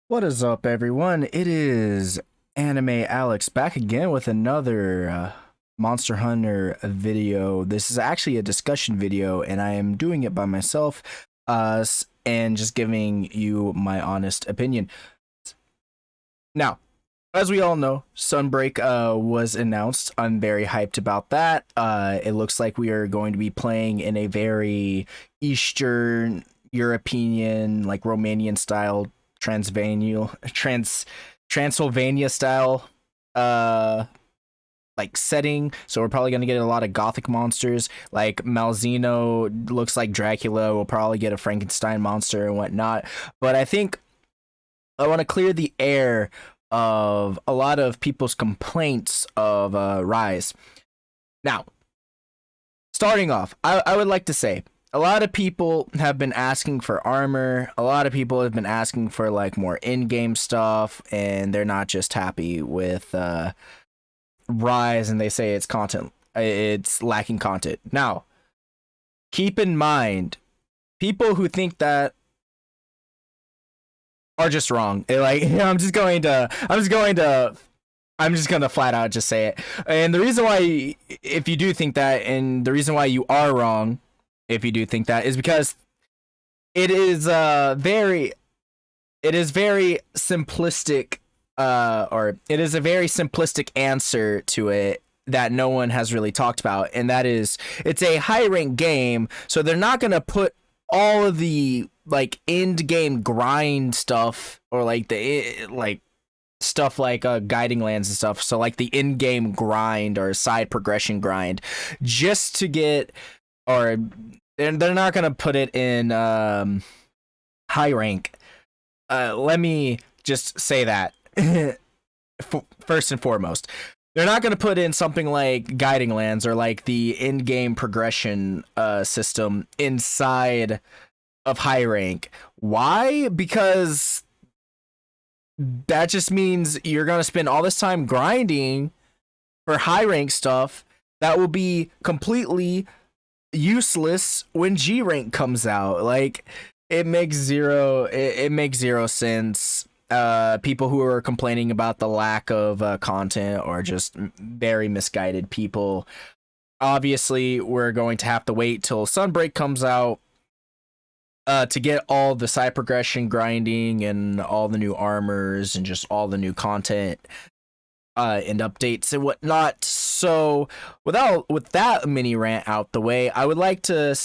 What is up, everyone? It is AnimeALX back again with another Monster Hunter video. This is actually a discussion video, and I am doing it by myself and just giving you my honest opinion. Now, as we all know, Sunbreak was announced. I'm very hyped about that. It looks like we are going to be playing in a very Eastern European, like Romanian style Transylvania style like setting. So we're probably gonna get a lot of gothic monsters. Like Malzeno looks like Dracula. We'll probably get a Frankenstein monster and whatnot. But I think I want to clear the air of a lot of people's complaints of Rise. Now, starting off, I would like to say a lot of people have been asking for armor. A lot of people have been asking for like more in-game stuff, and they're not just happy with Rise, and they say it's lacking content. Now, keep in mind, people who think that are just wrong. Like, I'm just gonna flat out just say it. And the reason why, if you do think that, and the reason why you are wrong, if you do think that, is because it is very simplistic, or it is a very simplistic answer to it that no one has really talked about, and that is it's a high rank game, so they're not gonna put all of the like end game grind stuff, or like the like stuff like guiding lands and stuff, so like the in game grind or side progression grind, just to get, or they're not gonna put it in high rank. Let me just say that first and foremost, they're not gonna put in something like guiding lands or like the in-game progression system inside of high rank. Why? Because that just means you're gonna spend all this time grinding for high rank stuff that will be completely useless when G rank comes out. Like, it makes zero sense. People who are complaining about the lack of content are just very misguided people. Obviously, we're going to have to wait till Sunbreak comes out to get all the side progression grinding and all the new armors and just all the new content and updates and whatnot. So with that mini rant out the way, I would like to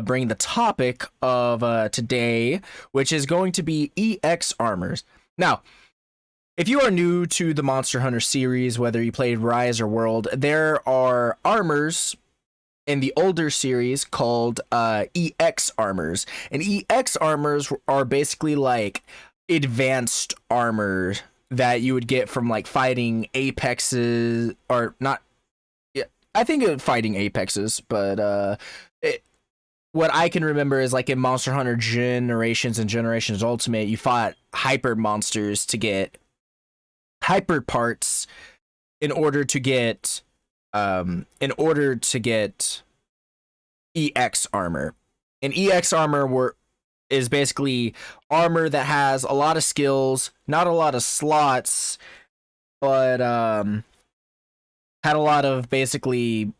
bring the topic of today, which is going to be EX armors. Now, if you are new to the Monster Hunter series, whether you played Rise or World, there are armors in the older series called EX armors, and EX armors are basically like advanced armor that you would get from like fighting apexes, or not. Yeah, I think of fighting apexes, but what I can remember is like in Monster Hunter Generations and Generations Ultimate, you fought hyper monsters to get hyper parts in order to get EX armor. And EX armor is basically armor that has a lot of skills, not a lot of slots, but had a lot of basically.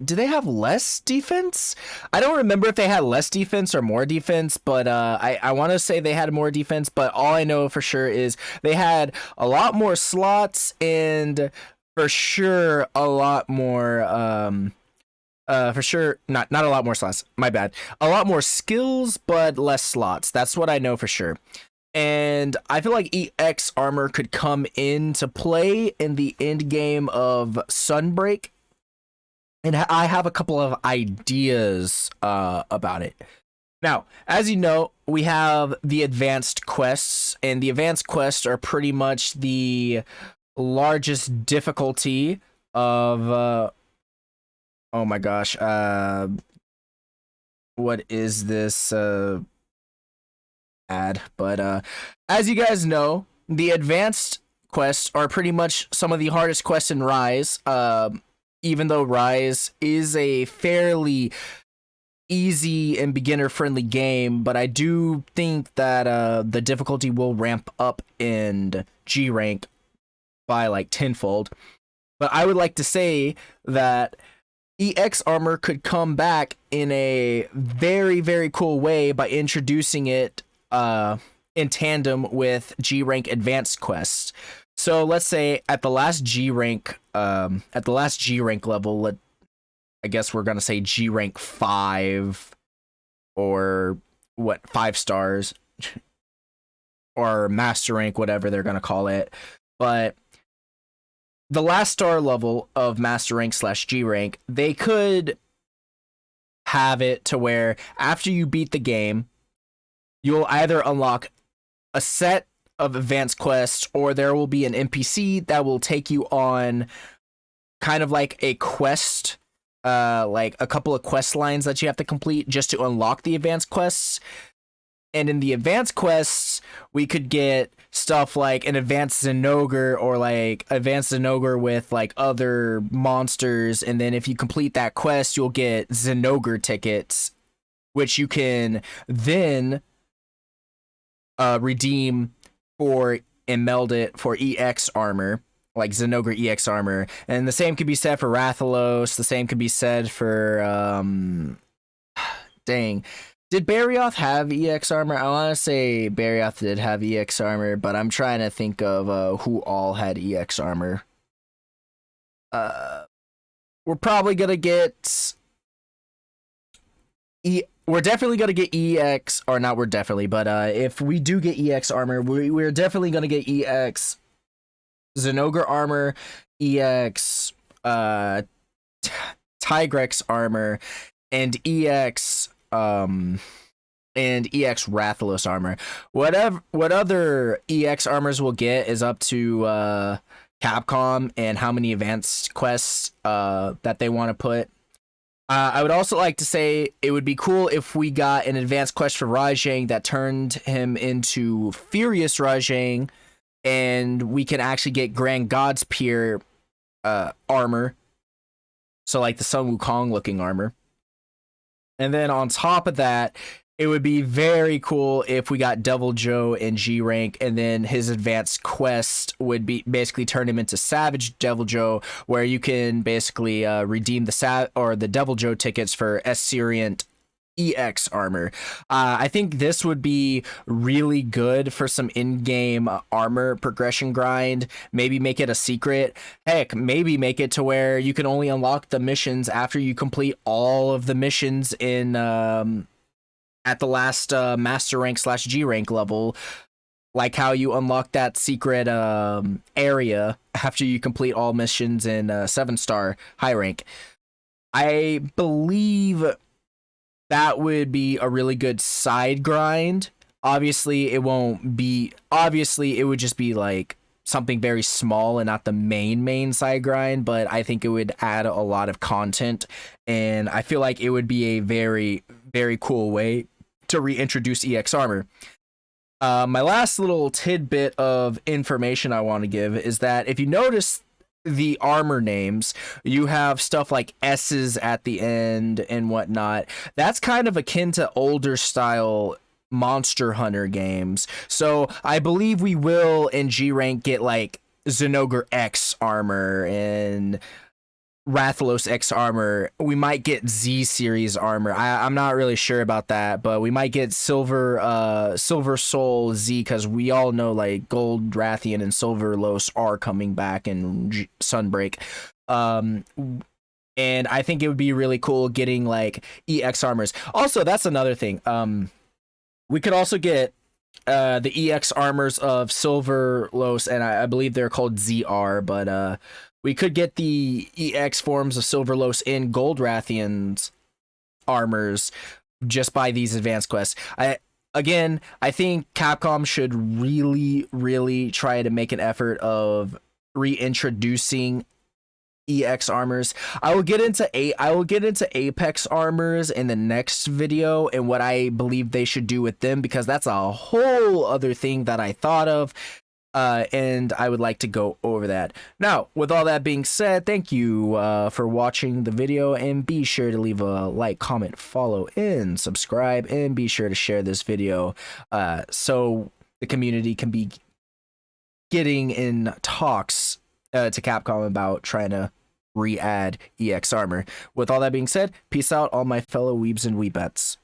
Do they have less defense? I don't remember if they had less defense or more defense, but I want to say they had more defense, but all I know for sure is they had a lot more slots, and for sure a lot more for sure not a lot more slots, my bad. A lot more skills but less slots. That's what I know for sure. And I feel like EX armor could come into play in the end game of Sunbreak. And I have a couple of ideas about it. Now, as you know, we have the advanced quests, and the advanced quests are pretty much the largest difficulty of oh my gosh, what is this ad? But as you guys know, the advanced quests are pretty much some of the hardest quests in Rise. Even though Rise is a fairly easy and beginner friendly game, but I do think that the difficulty will ramp up in G rank by like tenfold. But I would like to say that EX armor could come back in a very, very cool way by introducing it in tandem with G rank advanced quests. So let's say at the last G rank level, I guess we're gonna say G rank 5 or 5 stars or master rank, whatever they're gonna call it. But the last star level of master rank / G rank, they could have it to where after you beat the game, you'll either unlock a set of advanced quests, or there will be an NPC that will take you on kind of like a quest, like a couple of quest lines that you have to complete just to unlock the advanced quests. And in the advanced quests, we could get stuff like an advanced Zenogre, or like advanced Zenogre with like other monsters. And then if you complete that quest, you'll get Zenogre tickets, which you can then redeem for and meld it for EX armor, like Zenogre EX armor. And the same could be said for Rathalos. The same could be said for dang, did Barioth have EX armor? I want to say Barioth did have EX armor, but I'm trying to think of who all had EX armor. We're probably gonna get we're definitely gonna get EX, or not. We're definitely, but if we do get EX armor, we're definitely gonna get EX Zenogre armor, EX Tigrex armor, and EX Rathalos armor. What other EX armors we'll get is up to Capcom and how many advanced quests that they want to put. I would also like to say it would be cool if we got an advanced quest for Rajang that turned him into Furious Rajang, and we can actually get Grand God's Peer armor. So like the Sun Wukong looking armor. And then on top of that, it would be very cool if we got Devil Joe in G rank, and then his advanced quest would be basically turn him into Savage Devil Joe, where you can basically redeem the Devil Joe tickets for S-Sirient EX armor. I think this would be really good for some in-game armor progression grind. Maybe make it a secret. Heck, maybe make it to where you can only unlock the missions after you complete all of the missions in at the last master rank / G rank level, like how you unlock that secret area after you complete all missions in 7-star high rank. I believe that would be a really good side grind. Obviously, it would just be like something very small and not the main side grind, but I think it would add a lot of content, and I feel like it would be a very, very cool way to reintroduce EX armor. My last little tidbit of information I want to give is that if you notice the armor names, you have stuff like S's at the end and whatnot. That's kind of akin to older style Monster Hunter games. So I believe we will in G rank get like Zenogre X armor and Rathalos X armor. We might get Z series armor. I'm not really sure about that, but we might get Silver Soul Z, because we all know like Gold Rathian and Silver Los are coming back in Sunbreak. And I think it would be really cool getting like EX armors. Also, that's another thing. We could also get the EX armors of Silver Los, and I believe they're called ZR, but we could get the EX forms of Silver Los in Gold Rathian's armors just by these advanced quests. I think Capcom should really, really try to make an effort of reintroducing EX armors. I will get into Apex armors in the next video and what I believe they should do with them, because that's a whole other thing that I thought of. and I would like to go over that. Now, with all that being said, thank you for watching the video, and be sure to leave a like, comment, follow, and subscribe, and be sure to share this video so the community can be getting in talks to Capcom about trying to re-add EX Armor. With all that being said, peace out, all my fellow weebs and weebettes.